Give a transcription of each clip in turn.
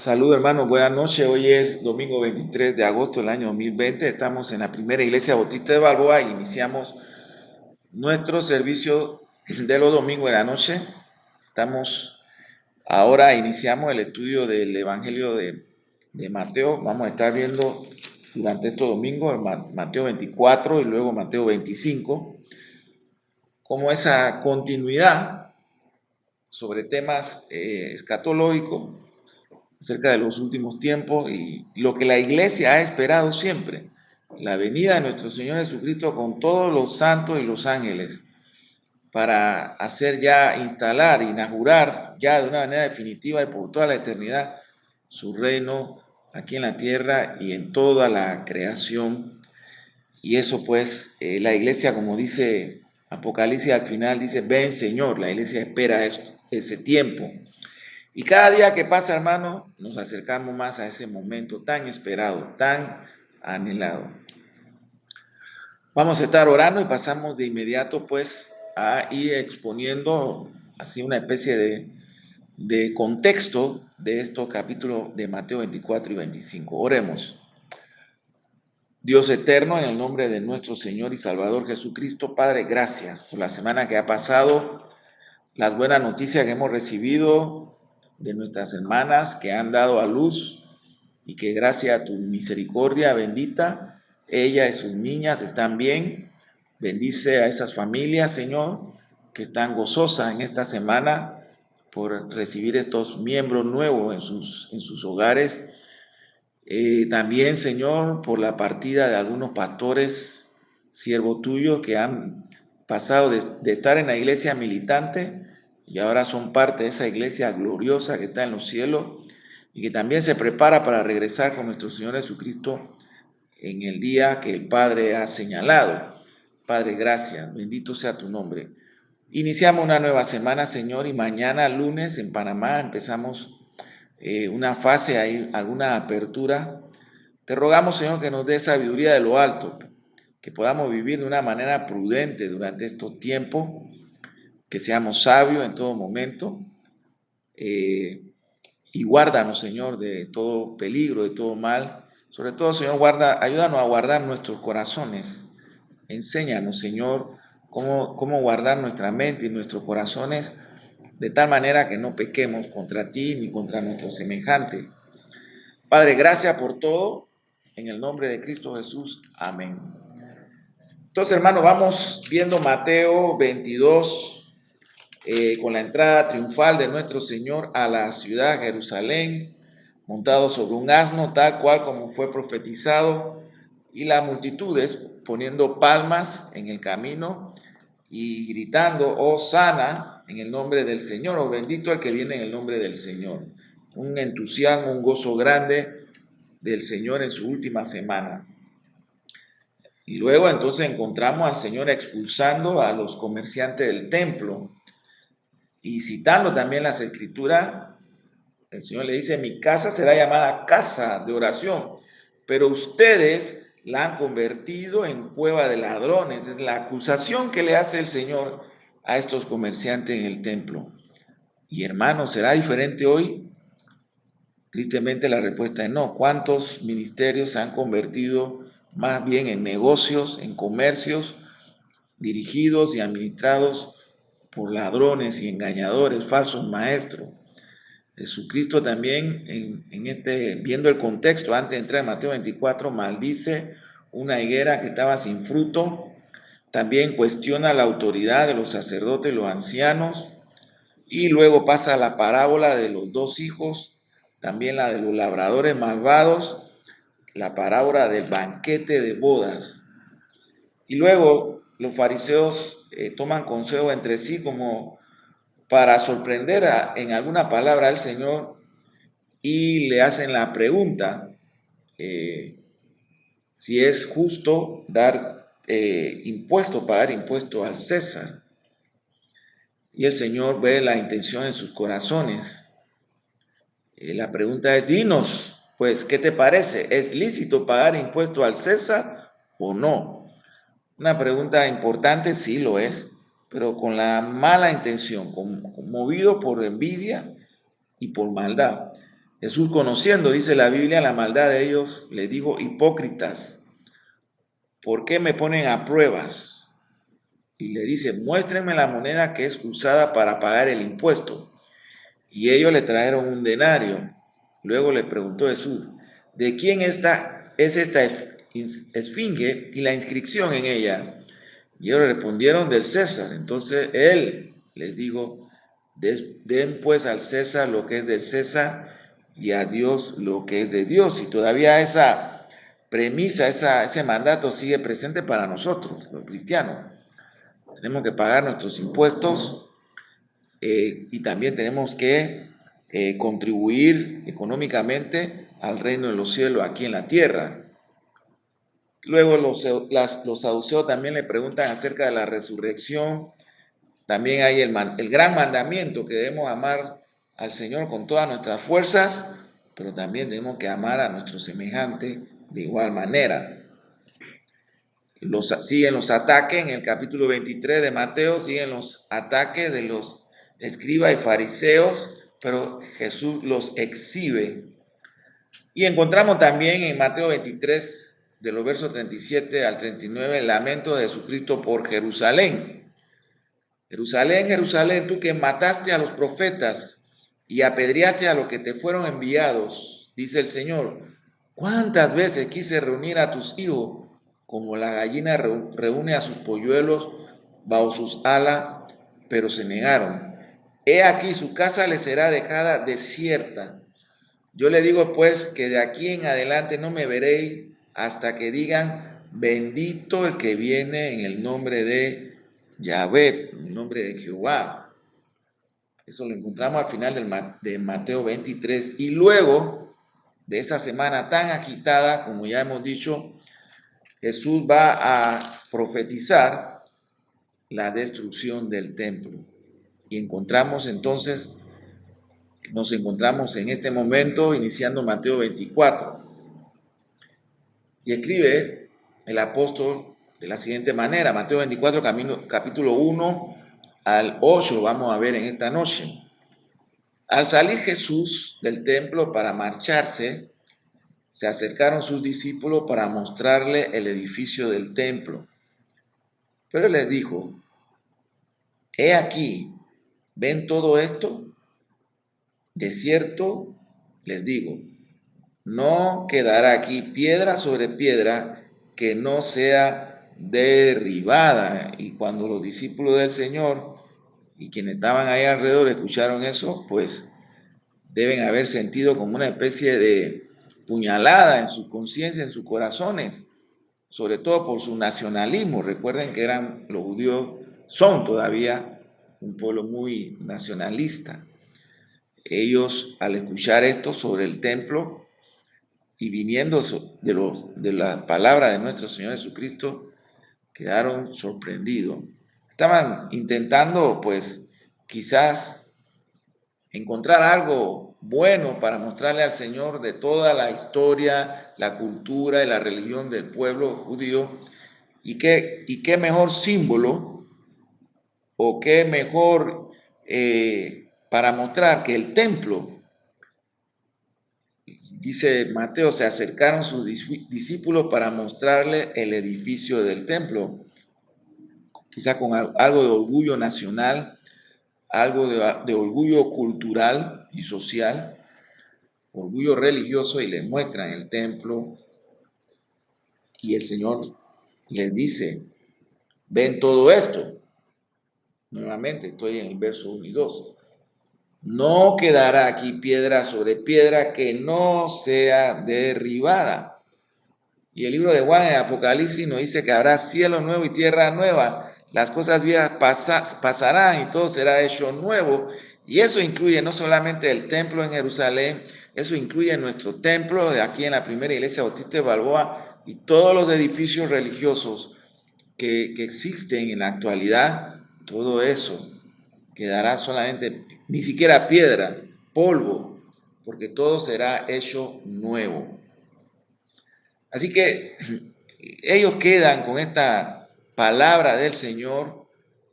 Saludos hermanos, buenas noches. Hoy es domingo 23 de agosto del año 2020. Estamos en la primera iglesia bautista de Balboa y iniciamos nuestro servicio de los domingos de la noche. Iniciamos el estudio del Evangelio de Mateo. Vamos a estar viendo durante estos domingos Mateo 24 y luego Mateo 25, como esa continuidad sobre temas escatológicos acerca de los últimos tiempos y lo que la iglesia ha esperado siempre, la venida de nuestro Señor Jesucristo con todos los santos y los ángeles, para inaugurar ya de una manera definitiva y por toda la eternidad su reino aquí en la tierra y en toda la creación. Y eso pues la iglesia, como dice Apocalipsis al final, dice, ven Señor, la iglesia espera ese tiempo. Y cada día que pasa, hermano, nos acercamos más a ese momento tan esperado, tan anhelado. Vamos a estar orando y pasamos de inmediato pues a ir exponiendo así una especie de contexto de estos capítulos de Mateo 24 y 25. Oremos. Dios eterno, en el nombre de nuestro Señor y Salvador Jesucristo, Padre, gracias por la semana que ha pasado, las buenas noticias que hemos recibido de nuestras hermanas que han dado a luz y que gracias a tu misericordia bendita, ella y sus niñas están bien. Bendice a esas familias, Señor, que están gozosas en esta semana por recibir estos miembros nuevos en sus hogares. También, Señor, por la partida de algunos pastores, siervos tuyos, que han pasado de estar en la iglesia militante y ahora son parte de esa iglesia gloriosa que está en los cielos y que también se prepara para regresar con nuestro Señor Jesucristo en el día que el Padre ha señalado. Padre, gracias, bendito sea tu nombre. Iniciamos una nueva semana, Señor, y mañana lunes en Panamá empezamos una fase, hay alguna apertura. Te rogamos, Señor, que nos dé sabiduría de lo alto, que podamos vivir de una manera prudente durante estos tiempos, que seamos sabios en todo momento, y guárdanos, Señor, de todo peligro, de todo mal. Sobre todo, Señor, ayúdanos a guardar nuestros corazones. Enséñanos, Señor, cómo guardar nuestra mente y nuestros corazones de tal manera que no pequemos contra ti ni contra nuestro semejante. Padre, gracias por todo. En el nombre de Cristo Jesús. Amén. Entonces, hermanos, vamos viendo Mateo 22, con la entrada triunfal de nuestro Señor a la ciudad de Jerusalén, montado sobre un asno, tal cual como fue profetizado, y las multitudes poniendo palmas en el camino y gritando, Hosana, en el nombre del Señor, o bendito el que viene en el nombre del Señor. Un entusiasmo, un gozo grande del Señor en su última semana. Y luego entonces encontramos al Señor expulsando a los comerciantes del templo y citando también las escrituras. El Señor le dice, mi casa será llamada casa de oración, pero ustedes la han convertido en cueva de ladrones. Es la acusación que le hace el Señor a estos comerciantes en el templo. Y hermanos, ¿será diferente hoy? Tristemente la respuesta es no. ¿Cuántos ministerios se han convertido más bien en negocios, en comercios, dirigidos y administrados por ladrones y engañadores, falsos maestros? Jesucristo también, viendo el contexto, antes de entrar en Mateo 24, maldice una higuera que estaba sin fruto. También cuestiona la autoridad de los sacerdotes y los ancianos. Y luego pasa la parábola de los dos hijos, también la de los labradores malvados, la parábola del banquete de bodas. Y luego los fariseos toman consejo entre sí como para sorprender en alguna palabra al Señor y le hacen la pregunta si es justo dar impuesto, pagar impuesto al César. Y el Señor ve la intención en sus corazones. La pregunta es, dinos, pues, ¿qué te parece? ¿Es lícito pagar impuesto al César o no? Una pregunta importante, sí lo es, pero con la mala intención, movido por envidia y por maldad. Jesús, conociendo, dice la Biblia, la maldad de ellos, le dijo: hipócritas, ¿por qué me ponen a pruebas? Y le dice: muéstrenme la moneda que es usada para pagar el impuesto. Y ellos le trajeron un denario. Luego le preguntó Jesús: ¿de quién es esta esfinge y la inscripción en ella? Y ellos respondieron: del César. Entonces él les dijo: den pues al César lo que es de César y a Dios lo que es de Dios. Y todavía esa premisa, ese mandato sigue presente para nosotros, los cristianos. Tenemos que pagar nuestros impuestos, y también tenemos que contribuir económicamente al reino de los cielos aquí en la tierra. Luego los saduceos también le preguntan acerca de la resurrección. También hay el gran mandamiento, que debemos amar al Señor con todas nuestras fuerzas, pero también tenemos que amar a nuestros semejantes de igual manera. Siguen los ataques en el capítulo 23 de Mateo, siguen los ataques de los escribas y fariseos, pero Jesús los exhibe. Y encontramos también en Mateo 23, de los versos 37 al 39, el lamento de Jesucristo por Jerusalén. Jerusalén, Jerusalén, tú que mataste a los profetas y apedreaste a los que te fueron enviados, dice el Señor, ¿cuántas veces quise reunir a tus hijos como la gallina reúne a sus polluelos bajo sus alas, pero se negaron? He aquí, su casa les será dejada desierta. Yo le digo pues que de aquí en adelante no me veréis hasta que digan: bendito el que viene en el nombre de Yahvé, en el nombre de Jehová. Eso lo encontramos al final de Mateo 23. Y luego de esa semana tan agitada, como ya hemos dicho, Jesús va a profetizar la destrucción del templo. Y nos encontramos en este momento iniciando Mateo 24. Y escribe el apóstol de la siguiente manera: Mateo 24, capítulo 1 al 8, vamos a ver en esta noche. Al salir Jesús del templo para marcharse, se acercaron sus discípulos para mostrarle el edificio del templo. Pero él les dijo: he aquí, ¿ven todo esto? De cierto les digo, no quedará aquí piedra sobre piedra que no sea derribada. Y cuando los discípulos del Señor y quienes estaban ahí alrededor escucharon eso, pues deben haber sentido como una especie de puñalada en su conciencia, en sus corazones, sobre todo por su nacionalismo. Recuerden que los judíos son todavía un pueblo muy nacionalista. Ellos, al escuchar esto sobre el templo y viniendo de la palabra de nuestro Señor Jesucristo, quedaron sorprendidos. Estaban intentando, pues, quizás encontrar algo bueno para mostrarle al Señor de toda la historia, la cultura y la religión del pueblo judío. Y qué mejor símbolo o qué mejor para mostrar que el templo. Dice Mateo: se acercaron sus discípulos para mostrarle el edificio del templo, quizá con algo de orgullo nacional, algo de orgullo cultural y social, orgullo religioso, y les muestran el templo. Y el Señor les dice: ven todo esto. Nuevamente estoy en el verso 1 y 2. No quedará aquí piedra sobre piedra que no sea derribada. Y el libro de Juan en Apocalipsis nos dice que habrá cielo nuevo y tierra nueva. Las cosas viejas pasarán y todo será hecho nuevo. Y eso incluye no solamente el templo en Jerusalén, eso incluye nuestro templo de aquí en la primera iglesia Bautista de Balboa y todos los edificios religiosos que existen en la actualidad. Todo eso quedará solamente, ni siquiera piedra, polvo, porque todo será hecho nuevo. Así que ellos quedan con esta palabra del Señor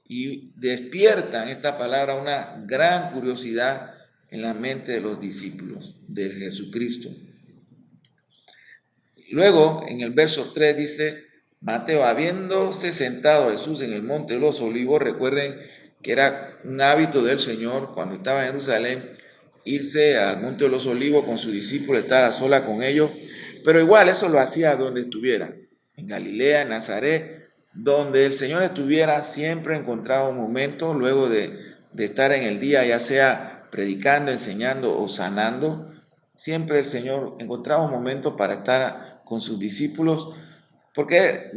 y despiertan esta palabra una gran curiosidad en la mente de los discípulos de Jesucristo. Luego, en el verso 3 dice, Mateo, habiéndose sentado Jesús en el monte de los olivos, recuerden que era un hábito del Señor cuando estaba en Jerusalén, irse al monte de los olivos con sus discípulos, estar a sola con ellos, pero igual eso lo hacía donde estuviera, en Galilea, en Nazaret, donde el Señor estuviera, siempre encontraba un momento luego de estar en el día, ya sea predicando, enseñando o sanando, siempre el Señor encontraba un momento para estar con sus discípulos, porque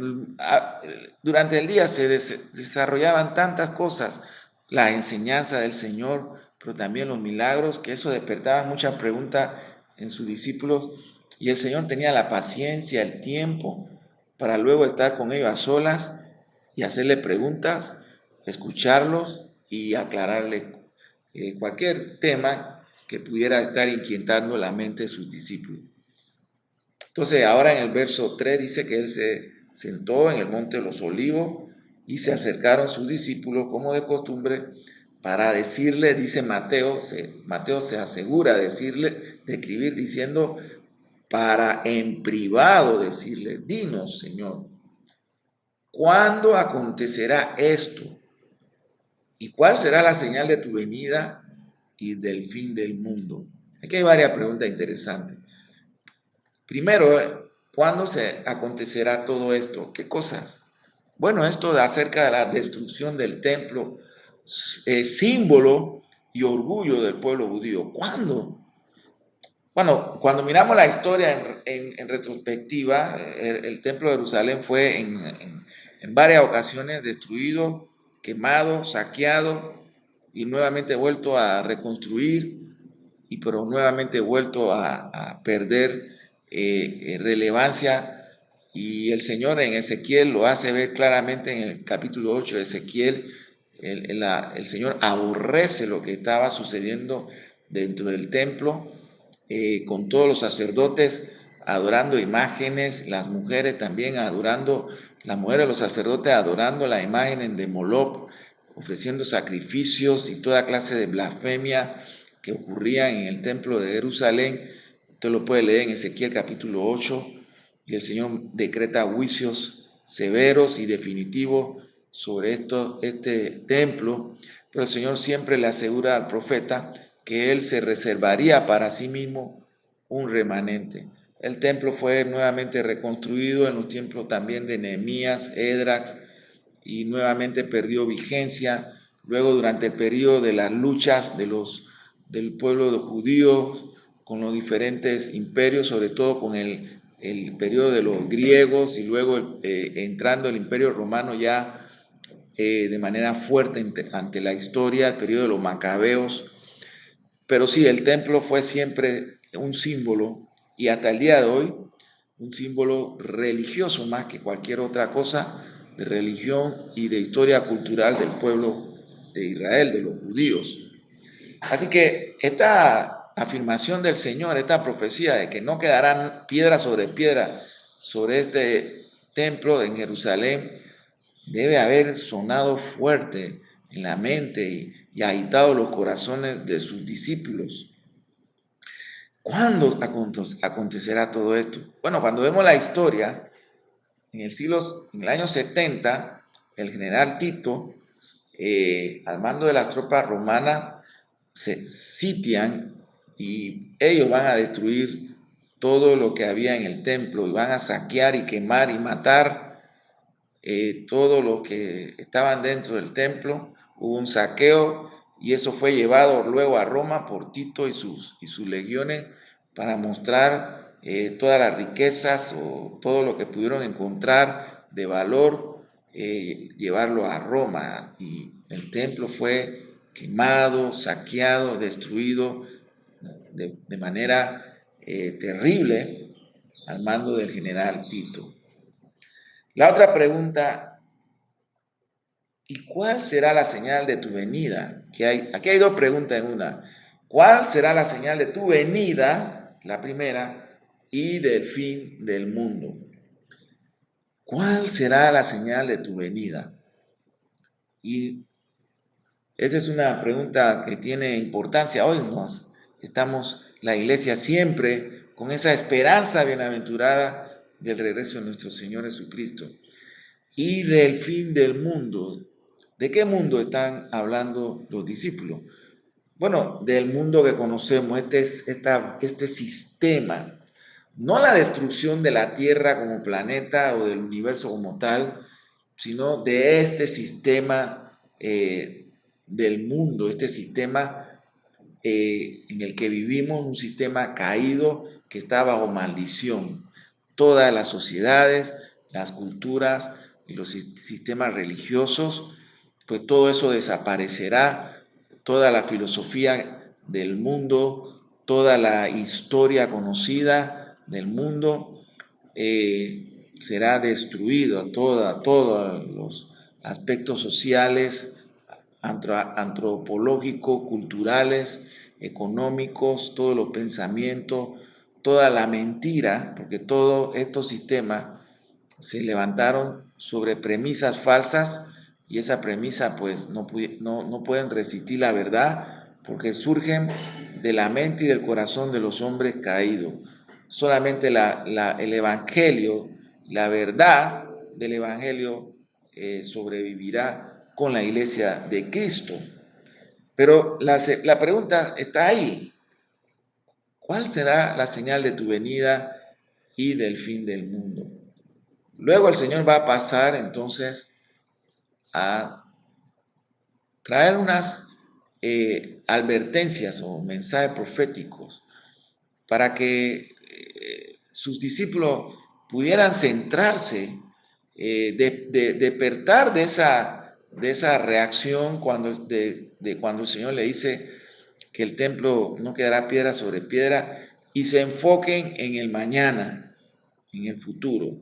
durante el día se desarrollaban tantas cosas, la enseñanza del Señor, pero también los milagros, que eso despertaba muchas preguntas en sus discípulos, y el Señor tenía la paciencia, el tiempo, para luego estar con ellos a solas y hacerle preguntas, escucharlos y aclararle cualquier tema que pudiera estar inquietando la mente de sus discípulos. Entonces, ahora en el verso 3 dice que él se sentó en el monte de los olivos y se acercaron sus discípulos como de costumbre para decirle, dice Mateo se asegura de escribir diciendo, para en privado decirle, dinos, Señor, ¿cuándo acontecerá esto? ¿Y cuál será la señal de tu venida y del fin del mundo? Aquí hay varias preguntas interesantes. Primero, ¿cuándo se acontecerá todo esto? ¿Qué cosas? Bueno, esto de acerca de la destrucción del templo, símbolo y orgullo del pueblo judío. ¿Cuándo? Bueno, cuando miramos la historia en retrospectiva, el templo de Jerusalén fue en varias ocasiones destruido, quemado, saqueado y nuevamente vuelto a reconstruir, pero nuevamente vuelto a perder relevancia. Y el Señor en Ezequiel lo hace ver claramente en el capítulo 8 de Ezequiel. El Señor aborrece lo que estaba sucediendo dentro del templo, con todos los sacerdotes adorando imágenes, las mujeres también adorando, las mujeres de los sacerdotes adorando las imágenes de Moloch, ofreciendo sacrificios y toda clase de blasfemia que ocurrían en el templo de Jerusalén. Usted lo puede leer en Ezequiel capítulo 8, y el Señor decreta juicios severos y definitivos sobre este templo, pero el Señor siempre le asegura al profeta que él se reservaría para sí mismo un remanente. El templo fue nuevamente reconstruido en los tiempos también de Nehemías, Esdras, y nuevamente perdió vigencia. Luego, durante el periodo de las luchas del pueblo de judíos con los diferentes imperios, sobre todo con el periodo de los griegos y luego entrando el imperio romano ya de manera fuerte ante la historia, el periodo de los macabeos. Pero sí, el templo fue siempre un símbolo y hasta el día de hoy un símbolo religioso más que cualquier otra cosa, de religión y de historia cultural del pueblo de Israel, de los judíos. Así que esta afirmación del Señor, esta profecía de que no quedarán piedra sobre este templo en Jerusalén, debe haber sonado fuerte en la mente y agitado los corazones de sus discípulos. ¿Cuándo acontecerá todo esto? Bueno, cuando vemos la historia, en el año 70, el general Tito, al mando de las tropas romanas, se sitian y ellos van a destruir todo lo que había en el templo y van a saquear y quemar y matar todo lo que estaban dentro del templo. Hubo un saqueo y eso fue llevado luego a Roma por Tito y sus legiones para mostrar todas las riquezas o todo lo que pudieron encontrar de valor, llevarlo a Roma. Y el templo fue quemado, saqueado, destruido de manera terrible al mando del general Tito. La otra pregunta, ¿y cuál será la señal de tu venida? Aquí hay dos preguntas en una. ¿Cuál será la señal de tu venida? La primera, y del fin del mundo. ¿Cuál será la señal de tu venida? Y Esa es una pregunta que tiene importancia. Hoy nos estamos, la iglesia siempre con esa esperanza bienaventurada del regreso de nuestro Señor Jesucristo y del fin del mundo. ¿De qué mundo están hablando los discípulos? Bueno, del mundo que conocemos, este sistema, no la destrucción de la Tierra como planeta o del universo como tal, sino de este sistema del mundo, este sistema en el que vivimos, un sistema caído que está bajo maldición. Todas las sociedades, las culturas y los sistemas religiosos, pues todo eso desaparecerá, toda la filosofía del mundo, toda la historia conocida del mundo será destruido, todos los aspectos sociales, antropológicos, culturales, económicos, todos los pensamientos, toda la mentira, porque todos estos sistemas se levantaron sobre premisas falsas y esa premisa pues no pueden resistir la verdad porque surgen de la mente y del corazón de los hombres caídos. Solamente el Evangelio, la verdad del Evangelio sobrevivirá con la iglesia de Cristo. Pero la pregunta está ahí. ¿Cuál será la señal de tu venida y del fin del mundo? Luego el Señor va a pasar entonces a traer unas advertencias o mensajes proféticos para que sus discípulos pudieran centrarse, despertar de esa reacción cuando el Señor le dice que el templo no quedará piedra sobre piedra y se enfoquen en el mañana, en el futuro.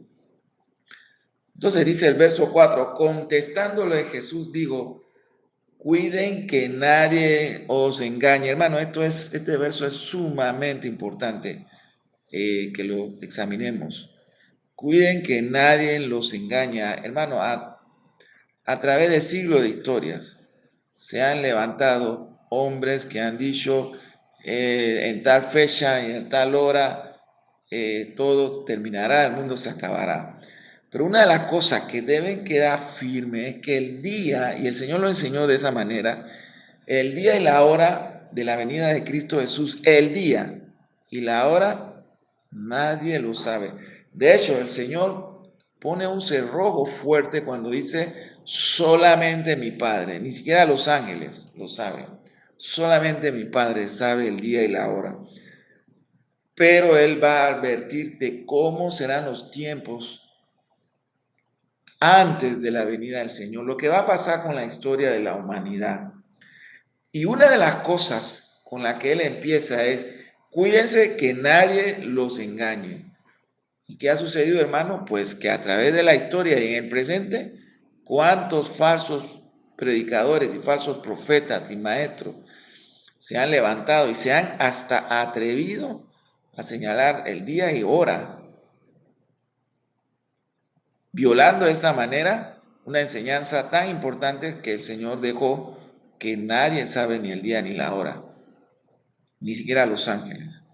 Entonces dice el verso 4, contestándole Jesús digo, cuiden que nadie os engañe. Hermano, este verso es sumamente importante que lo examinemos. Cuiden que nadie los engaña. Hermano, a través de siglos de historias se han levantado hombres que han dicho en tal fecha y en tal hora todo terminará, el mundo se acabará. Pero una de las cosas que deben quedar firme es que el día, y el Señor lo enseñó de esa manera, el día y la hora de la venida de Cristo Jesús, el día y la hora, nadie lo sabe. De hecho, el Señor pone un cerrojo fuerte cuando dice, solamente mi Padre, ni siquiera los ángeles lo saben. Solamente mi Padre sabe el día y la hora. Pero Él va a advertir de cómo serán los tiempos antes de la venida del Señor, lo que va a pasar con la historia de la humanidad. Y una de las cosas con la que él empieza es, cuídense que nadie los engañe. ¿Y qué ha sucedido, hermano? Pues que a través de la historia y en el presente, cuántos falsos predicadores y falsos profetas y maestros se han levantado y se han hasta atrevido a señalar el día y hora, violando de esta manera una enseñanza tan importante que el Señor dejó, que nadie sabe ni el día ni la hora, ni siquiera los ángeles.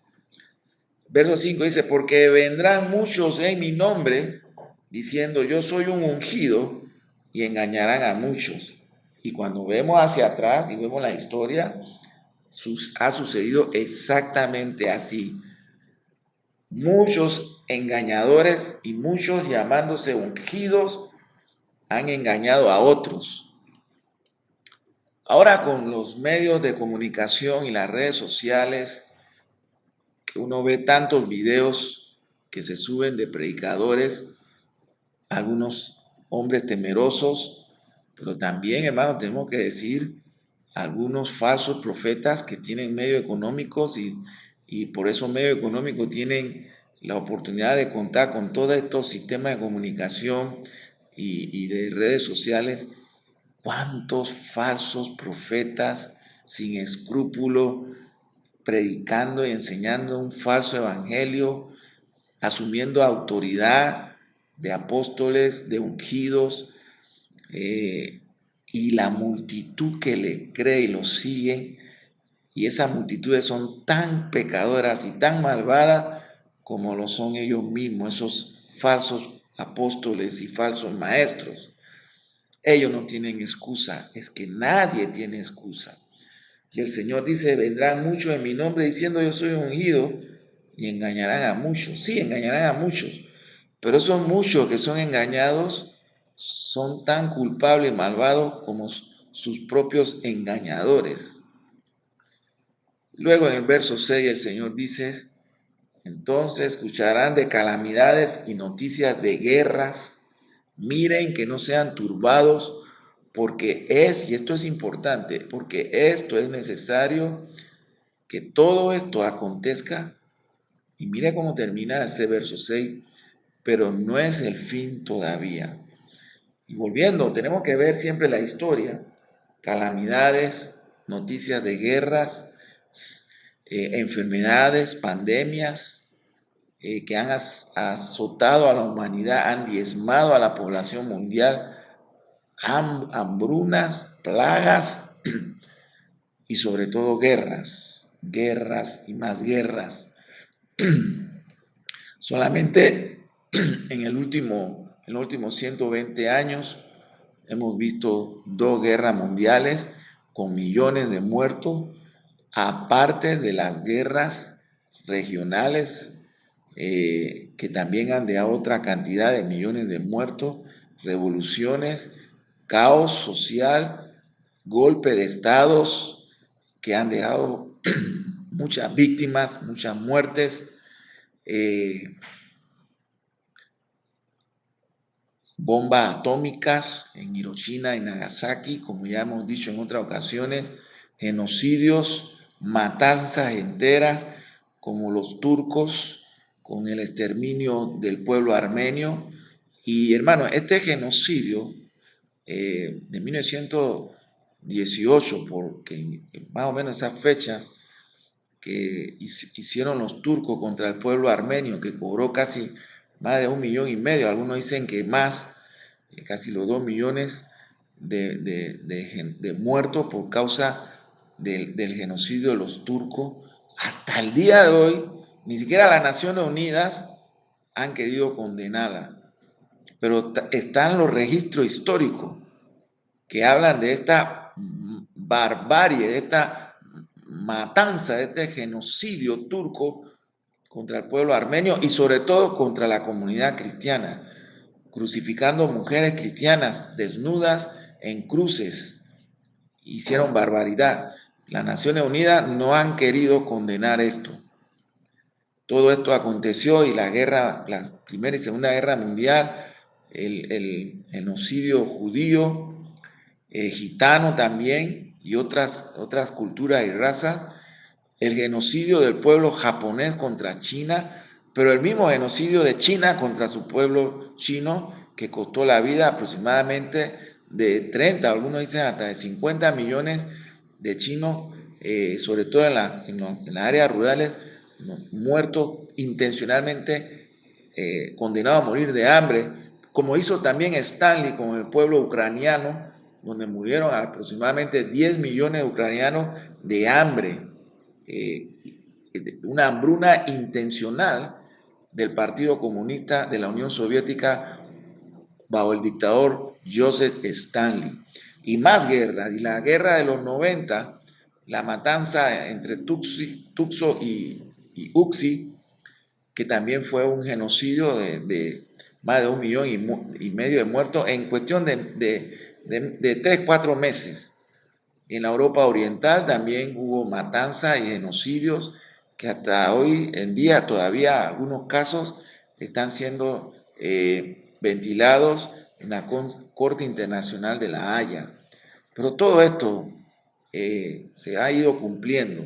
Verso 5 dice, porque vendrán muchos en mi nombre, diciendo yo soy un ungido, y engañarán a muchos. Y cuando vemos hacia atrás y vemos la historia, ha sucedido exactamente así. Muchos engañadores y muchos llamándose ungidos han engañado a otros. Ahora con los medios de comunicación y las redes sociales, que uno ve tantos videos que se suben de predicadores, algunos hombres temerosos, pero también, hermano, tenemos que decir algunos falsos profetas que tienen medios económicos y por esos medios económicos tienen la oportunidad de contar con todos estos sistemas de comunicación y de redes sociales. ¿Cuántos falsos profetas sin escrúpulo predicando y enseñando un falso evangelio, asumiendo autoridad de apóstoles, de ungidos, y la multitud que le cree y lo sigue, y esas multitudes son tan pecadoras y tan malvadas como lo son ellos mismos, esos falsos apóstoles y falsos maestros. Ellos no tienen excusa, es que nadie tiene excusa. Y el Señor dice, vendrán muchos en mi nombre diciendo yo soy ungido y engañarán a muchos. Sí, engañarán a muchos, pero esos muchos que son engañados son tan culpables y malvados como sus propios engañadores. Luego en el verso 6 el Señor dice, entonces escucharán de calamidades y noticias de guerras. Miren que no sean turbados, porque y esto es importante, porque esto es necesario que todo esto acontezca. Y mire cómo termina ese verso 6, pero no es el fin todavía. Y volviendo, tenemos que ver siempre la historia, calamidades, noticias de guerras, enfermedades, pandemias que han azotado a la humanidad, han diezmado a la población mundial, hambrunas, plagas y sobre todo guerras, guerras y más guerras. Solamente en los últimos 120 años hemos visto 2 guerras mundiales con millones de muertos, aparte de las guerras regionales que también han dejado otra cantidad de millones de muertos, revoluciones, caos social, golpe de estados que han dejado muchas víctimas, muchas muertes, bombas atómicas en Hiroshima y Nagasaki, como ya hemos dicho en otras ocasiones, genocidios, matanzas enteras, como los turcos con el exterminio del pueblo armenio. Y hermano, este genocidio de 1918, porque más o menos esas fechas que hicieron los turcos contra el pueblo armenio, que cobró casi más de 1,5 millones, algunos dicen que más, casi los 2 millones de muertos por causa del genocidio de los turcos. Hasta el día de hoy, ni siquiera las Naciones Unidas han querido condenarla, pero están los registros históricos que hablan de esta barbarie, de esta matanza, de este genocidio turco contra el pueblo armenio y sobre todo contra la comunidad cristiana, crucificando mujeres cristianas desnudas en cruces. Hicieron barbaridad. Las Naciones Unidas no han querido condenar esto. Todo esto aconteció y la Primera y Segunda Guerra Mundial, el genocidio judío, gitano también y otras culturas y razas, el genocidio del pueblo japonés contra China, pero el mismo genocidio de China contra su pueblo chino que costó la vida aproximadamente de 30, algunos dicen hasta de 50 millones de chinos, sobre todo en las áreas rurales, muertos intencionalmente, condenados a morir de hambre, como hizo también Stanley con el pueblo ucraniano, donde murieron aproximadamente 10 millones de ucranianos de hambre, una hambruna intencional del Partido Comunista de la Unión Soviética bajo el dictador Joseph Stalin. Y más guerras, y la guerra de los 90, la matanza entre Tuxo y Uxi, que también fue un genocidio de más de 1,5 millones de muertos en cuestión de 3-4 meses. En la Europa Oriental también hubo matanzas y genocidios que hasta hoy en día todavía algunos casos están siendo ventilados en la Corte Internacional de la Haya. Pero todo esto se ha ido cumpliendo.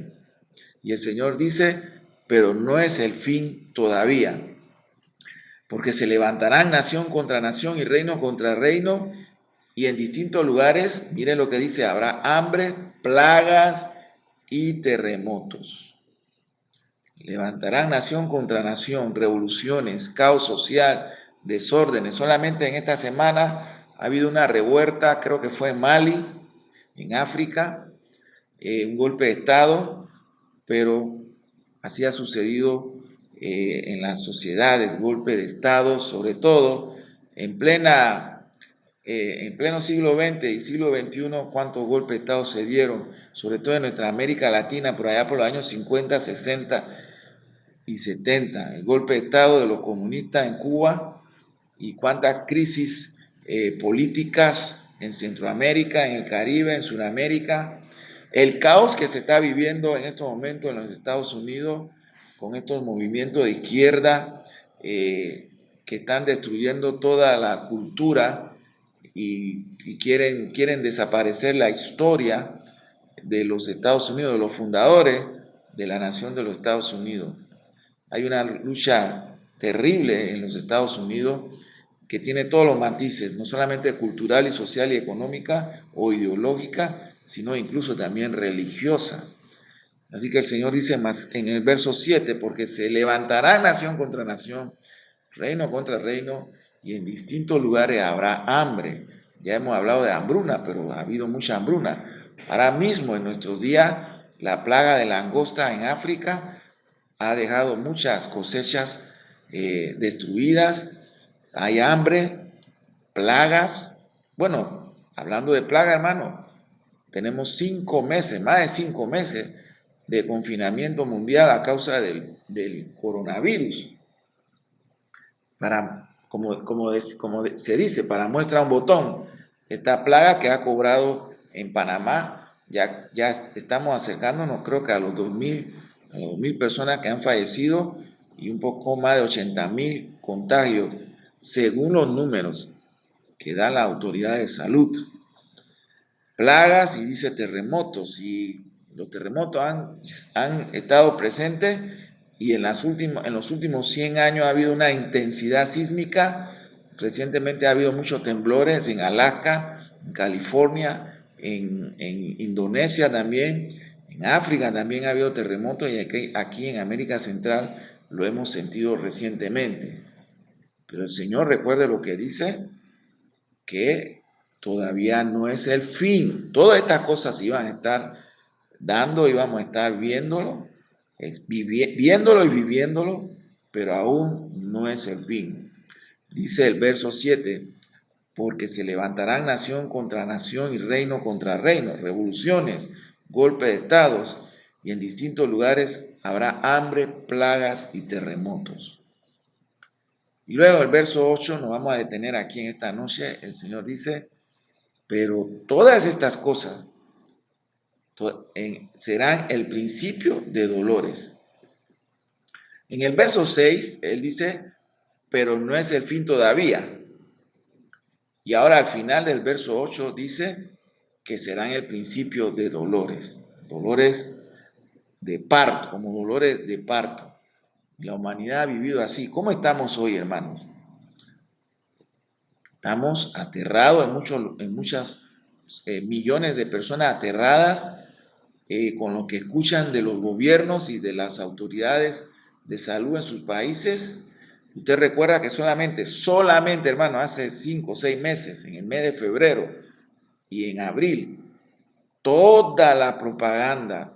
Y el Señor dice, pero no es el fin todavía, porque se levantarán nación contra nación y reino contra reino, y en distintos lugares, mire lo que dice, habrá hambre, plagas y terremotos. Levantarán nación contra nación, revoluciones, caos social, desórdenes. Solamente en esta semana Ha habido una revuelta, creo que fue en Mali, en África, un golpe de Estado, pero así ha sucedido en las sociedades, golpe de Estado, sobre todo en en pleno siglo XX y siglo XXI, cuántos golpes de Estado se dieron, sobre todo en nuestra América Latina, por allá por los años 50, 60 y 70. El golpe de Estado de los comunistas en Cuba y cuántas crisis políticas en Centroamérica, en el Caribe, en Sudamérica. El caos que se está viviendo en estos momentos en los Estados Unidos con estos movimientos de izquierda que están destruyendo toda la cultura y quieren desaparecer la historia de los Estados Unidos, de los fundadores de la nación de los Estados Unidos. Hay una lucha terrible en los Estados Unidos que tiene todos los matices, no solamente cultural y social y económica o ideológica, sino incluso también religiosa. Así que el Señor dice más en el verso 7, porque se levantará nación contra nación, reino contra reino, y en distintos lugares habrá hambre. Ya hemos hablado de hambruna, pero ha habido mucha hambruna. Ahora mismo en nuestros días, la plaga de langosta en África ha dejado muchas cosechas destruidas, hay hambre, plagas. Bueno, hablando de plaga, hermano, tenemos 5 meses, más de 5 meses de confinamiento mundial a causa del coronavirus. Como se dice, para muestra un botón, esta plaga que ha cobrado en Panamá, ya estamos acercándonos, creo que a los 2.000 personas que han fallecido y un poco más de 80.000 contagios, según los números que da la autoridad de salud. Plagas y dice terremotos, y los terremotos han estado presentes y en los últimos 100 años ha habido una intensidad sísmica. Recientemente ha habido muchos temblores en Alaska, en California, en Indonesia también, en África también ha habido terremotos y aquí en América Central lo hemos sentido recientemente. Pero el Señor recuerde lo que dice, que todavía no es el fin. Todas estas cosas iban a estar dando, íbamos a estar viéndolo y viviéndolo, pero aún no es el fin. Dice el verso 7, porque se levantarán nación contra nación y reino contra reino, revoluciones, golpes de estados, y en distintos lugares habrá hambre, plagas y terremotos. Y luego el verso 8, nos vamos a detener aquí en esta noche, el Señor dice, pero todas estas cosas serán el principio de dolores. En el verso 6, él dice, pero no es el fin todavía. Y ahora al final del verso 8 dice que serán el principio de dolores. Dolores de parto, como dolores de parto. La humanidad ha vivido así. ¿Cómo estamos hoy, hermanos? Estamos aterrados, en muchas millones de personas aterradas con lo que escuchan de los gobiernos y de las autoridades de salud en sus países. Usted recuerda que solamente, hermano, hace 5 o 6 meses, en el mes de febrero y en abril, toda la propaganda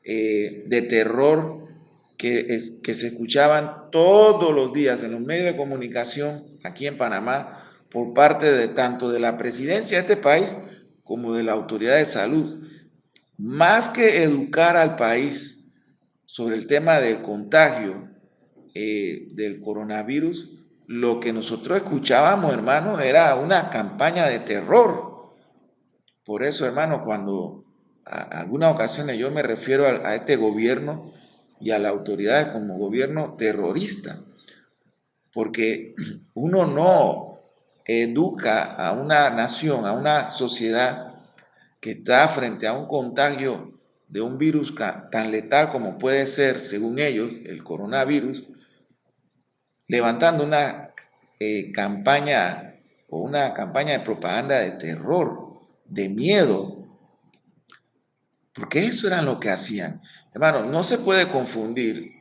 de terror que se escuchaban todos los días en los medios de comunicación aquí en Panamá por parte de tanto de la presidencia de este país como de la autoridad de salud, más que educar al país sobre el tema del contagio del coronavirus, lo que nosotros escuchábamos, hermano, era una campaña de terror. Por eso, hermano, cuando a algunas ocasiones yo me refiero a este gobierno y a las autoridades como gobierno terrorista, porque uno no educa a una nación, a una sociedad que está frente a un contagio de un virus tan letal como puede ser, según ellos, el coronavirus, levantando una campaña de propaganda de terror, de miedo, porque eso era lo que hacían. Hermano, no se puede confundir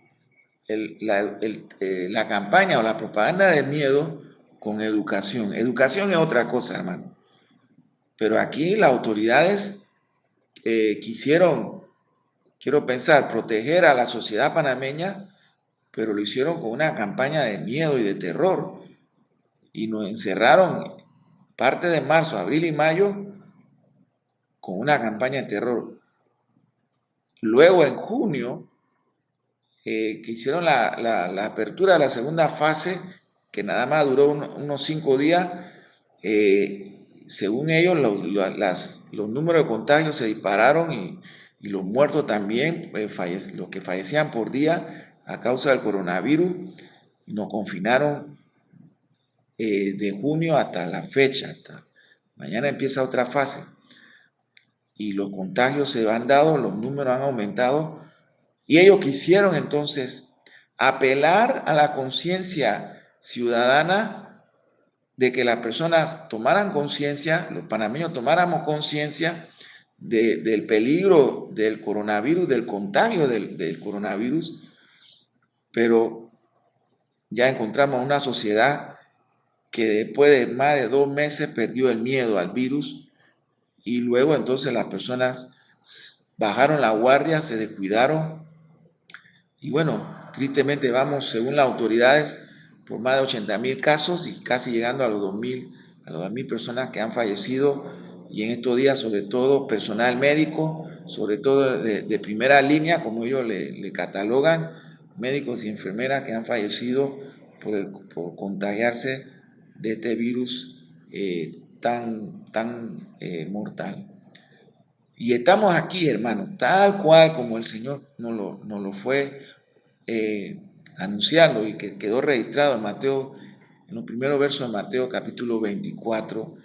la campaña o la propaganda de miedo con educación. Educación es otra cosa, hermano. Pero aquí las autoridades quisieron, quiero pensar, proteger a la sociedad panameña, pero lo hicieron con una campaña de miedo y de terror. Y nos encerraron parte de marzo, abril y mayo con una campaña de terror. Luego en junio, que hicieron la apertura de la segunda fase, que nada más duró unos 5 días, según ellos los números de contagios se dispararon y los muertos también, los que fallecían por día a causa del coronavirus, y nos confinaron de junio hasta la fecha. Mañana empieza otra fase y los contagios se han dado, los números han aumentado y ellos quisieron entonces apelar a la conciencia ciudadana de que las personas tomaran conciencia, los panameños tomáramos conciencia del peligro del coronavirus, del contagio del coronavirus, pero ya encontramos una sociedad que después de más de 2 meses perdió el miedo al virus y luego entonces las personas bajaron la guardia, se descuidaron y bueno, tristemente vamos, según las autoridades, por más de 80,000 casos y casi llegando a los 2,000 personas que han fallecido y en estos días sobre todo personal médico, sobre todo de primera línea, como ellos le catalogan, médicos y enfermeras que han fallecido por contagiarse de este virus tan mortal. Y estamos aquí, hermanos, tal cual como el Señor nos lo fue anunciando y que quedó registrado en Mateo, en los primeros versos de Mateo capítulo 24,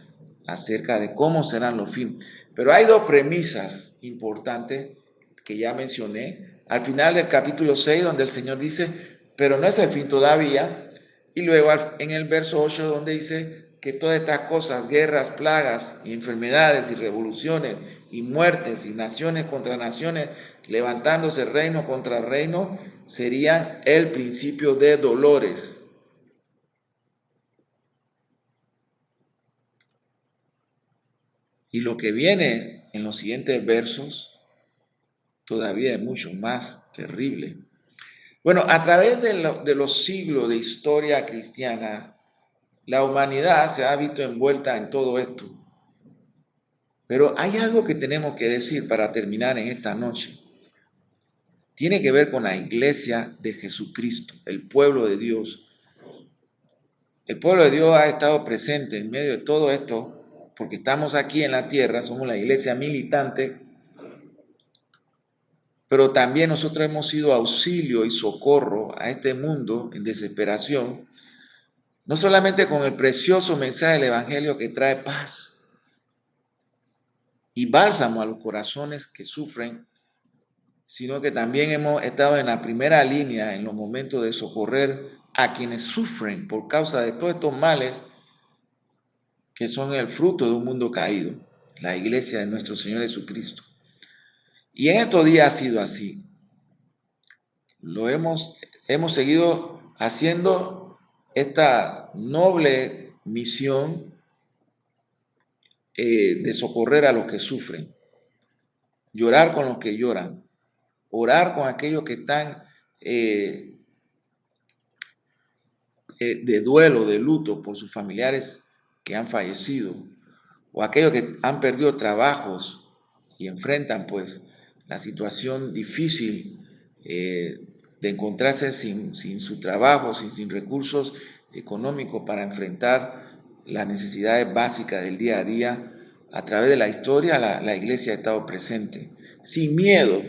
acerca de cómo serán los fines. Pero hay dos premisas importantes que ya mencioné. Al final del capítulo 6, donde el Señor dice, pero no es el fin todavía. Y luego en el verso 8, donde dice que todas estas cosas, guerras, plagas y enfermedades y revoluciones y muertes y naciones contra naciones, levantándose reino contra reino, serían el principio de dolores. Y lo que viene en los siguientes versos todavía es mucho más terrible. Bueno, a través de los siglos de historia cristiana, la humanidad se ha visto envuelta en todo esto. Pero hay algo que tenemos que decir para terminar en esta noche. Tiene que ver con la iglesia de Jesucristo, el pueblo de Dios. El pueblo de Dios ha estado presente en medio de todo esto porque estamos aquí en la tierra, somos la iglesia militante, pero también nosotros hemos sido auxilio y socorro a este mundo en desesperación, no solamente con el precioso mensaje del Evangelio que trae paz y bálsamo a los corazones que sufren, sino que también hemos estado en la primera línea en los momentos de socorrer a quienes sufren por causa de todos estos males que son el fruto de un mundo caído, la iglesia de nuestro Señor Jesucristo. Y en estos días ha sido así. Hemos seguido haciendo esta noble misión de socorrer a los que sufren, llorar con los que lloran, orar con aquellos que están de duelo, de luto por sus familiares que han fallecido, o aquellos que han perdido trabajos y enfrentan pues la situación difícil de encontrarse sin su trabajo, sin recursos económicos para enfrentar las necesidades básicas del día a día. A través de la historia la iglesia ha estado presente. Sin miedo,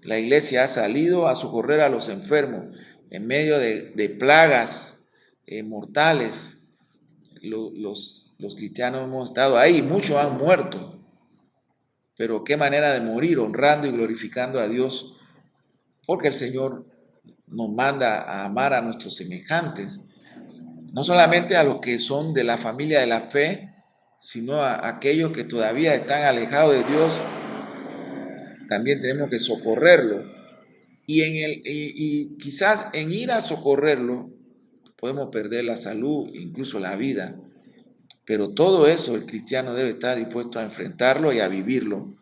la iglesia ha salido a socorrer a los enfermos en medio de plagas mortales. Los cristianos hemos estado ahí, muchos han muerto, pero qué manera de morir honrando y glorificando a Dios, porque el Señor nos manda a amar a nuestros semejantes, no solamente a los que son de la familia de la fe, sino a aquellos que todavía están alejados de Dios, también tenemos que socorrerlo. Y quizás en ir a socorrerlo, podemos perder la salud, incluso la vida. Pero todo eso el cristiano debe estar dispuesto a enfrentarlo y a vivirlo,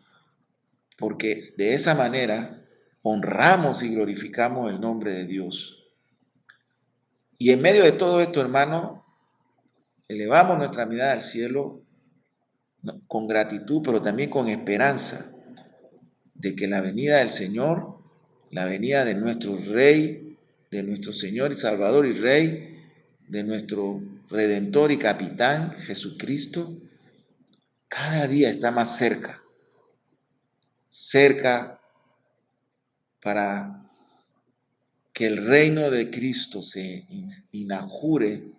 porque de esa manera honramos y glorificamos el nombre de Dios. Y en medio de todo esto, hermano, elevamos nuestra mirada al cielo con gratitud, pero también con esperanza de que la venida del Señor, la venida de nuestro Rey, de nuestro Señor y Salvador y Rey, de nuestro Redentor y Capitán, Jesucristo, cada día está más cerca, cerca para que el reino de Cristo se inaugure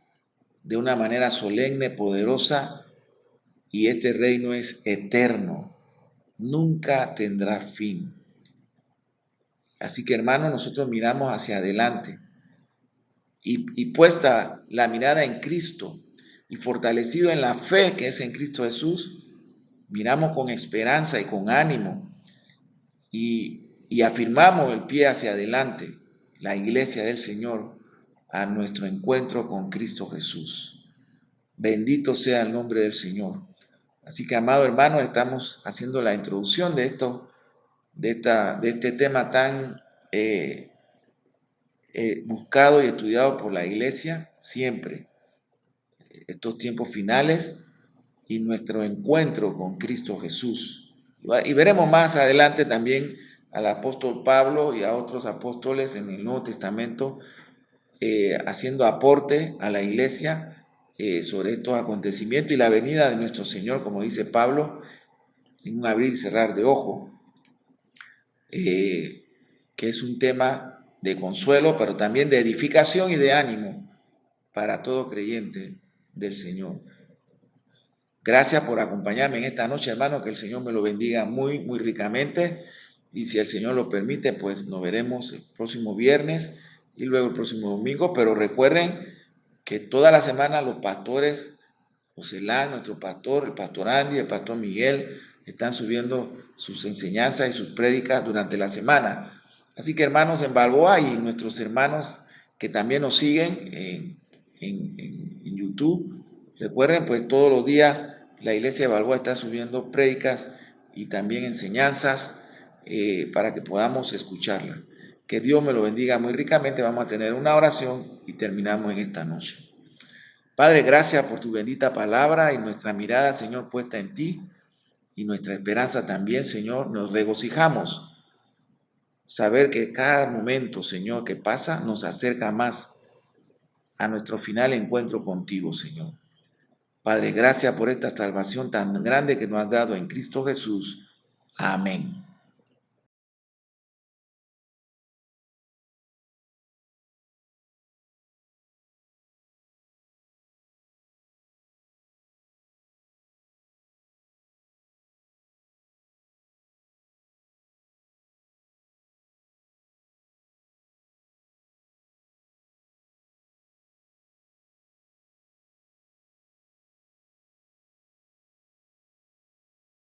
de una manera solemne, poderosa, y este reino es eterno, nunca tendrá fin. Así que, hermanos, nosotros miramos hacia adelante y puesta la mirada en Cristo y fortalecido en la fe que es en Cristo Jesús, miramos con esperanza y con ánimo y afirmamos el pie hacia adelante, la iglesia del Señor, a nuestro encuentro con Cristo Jesús. Bendito sea el nombre del Señor. Así que, amado hermano, estamos haciendo la introducción de este tema tan buscado y estudiado por la iglesia siempre, estos tiempos finales y nuestro encuentro con Cristo Jesús. Y veremos más adelante también al apóstol Pablo y a otros apóstoles en el Nuevo Testamento haciendo aporte a la iglesia sobre estos acontecimientos y la venida de nuestro Señor, como dice Pablo, en un abrir y cerrar de ojo, que es un tema de consuelo, pero también de edificación y de ánimo para todo creyente del Señor. Gracias por acompañarme en esta noche, hermano, que el Señor me lo bendiga muy, muy ricamente, y si el Señor lo permite, pues nos veremos el próximo viernes y luego el próximo domingo, pero recuerden que toda la semana los pastores, Joselán, nuestro pastor, el pastor Andy, el pastor Miguel, están subiendo sus enseñanzas y sus prédicas durante la semana. Así que, hermanos en Balboa y nuestros hermanos que también nos siguen en YouTube, recuerden, pues todos los días la iglesia de Balboa está subiendo prédicas y también enseñanzas para que podamos escucharla. Que Dios me lo bendiga muy ricamente. Vamos a tener una oración y terminamos en esta noche. Padre, gracias por tu bendita palabra y nuestra mirada, Señor, puesta en ti y nuestra esperanza también, Señor. Nos regocijamos saber que cada momento, Señor, que pasa nos acerca más a nuestro final encuentro contigo, Señor. Padre, gracias por esta salvación tan grande que nos has dado en Cristo Jesús. Amén.